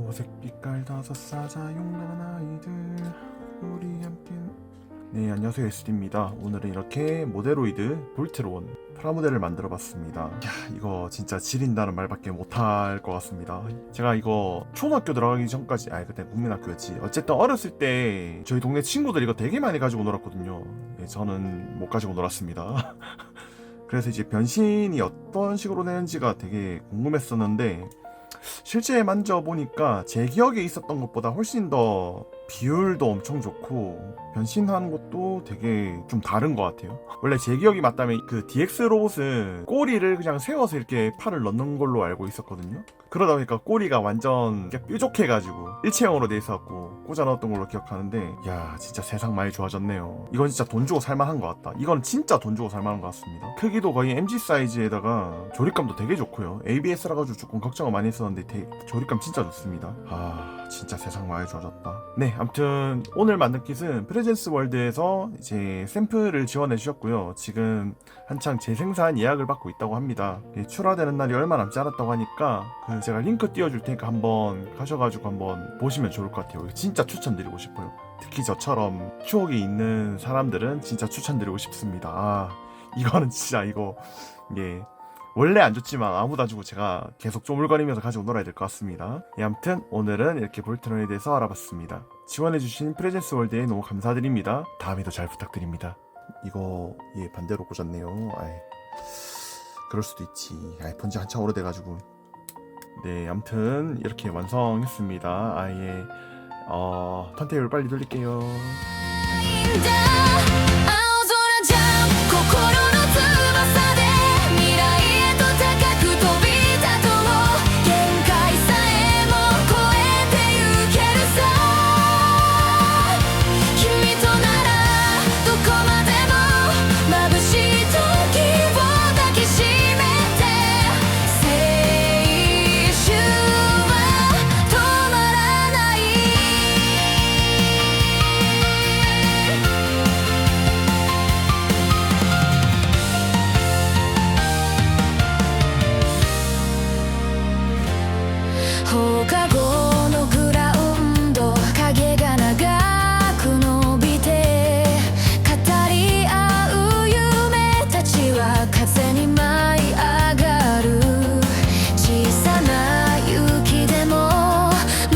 오색 빛깔 다섯 사자 용감한 아이들 우리 함께. 네, 안녕하세요, SD입니다. 오늘은 이렇게 모데로이드 볼트론 프라모델을 만들어 봤습니다. 야, 이거 진짜 지린다는 말밖에 못할 것 같습니다. 제가 이거 초등학교 들어가기 전까지, 그때 국민학교였지, 어쨌든 어렸을 때 저희 동네 친구들 이거 되게 많이 가지고 놀았거든요. 저는 못 가지고 놀았습니다. 그래서 이제 변신이 어떤 식으로 되는지가 되게 궁금했었는데, 실제 만져보니까 제 기억에 있었던 것보다 훨씬 더 비율도 엄청 좋고 변신하는 것도 되게 좀 다른 것 같아요. 원래 제 기억이 맞다면 그 DX 로봇은 꼬리를 그냥 세워서 이렇게 팔을 넣는 걸로 알고 있었거든요. 그러다 보니까 꼬리가 완전 뾰족해가지고 일체형으로 돼 있었고 꽂아 넣었던 걸로 기억하는데, 야, 진짜 세상 많이 좋아졌네요. 이건 진짜 돈 주고 살만한 것 같다. 이건 진짜 돈 주고 살만한 것 같습니다. 크기도 거의 MG 사이즈에다가 조립감도 되게 좋고요. ABS라 가지고 조금 걱정을 많이 했었는데 조립감 진짜 좋습니다. 진짜 세상 많이 좋아졌다. 네, 아무튼 오늘 만든 킷은 프레젠스월드에서 이제 샘플을 지원해 주셨고요. 지금 한창 재생산 예약을 받고 있다고 합니다. 출하되는 날이 얼마 남지 않았다고 하니까 제가 링크 띄워줄 테니까 한번 가셔가지고 한번 보시면 좋을 것 같아요. 진짜 추천드리고 싶어요. 특히 저처럼 추억이 있는 사람들은 진짜 추천드리고 싶습니다. 이거는 진짜 이게 원래 안 좋지만 아무도 안 주고 제가 계속 쪼물거리면서 가지고 놀아야 될 것 같습니다. 아무튼 오늘은 이렇게 볼트론에 대해서 알아봤습니다. 지원해주신 프레젠스월드에 너무 감사드립니다. 다음에도 잘 부탁드립니다. 이거 반대로 꽂았네요. 그럴 수도 있지. 본지 한참 오래돼가지고. 네, 아무튼 이렇게 완성했습니다. 턴테이블 빨리 돌릴게요.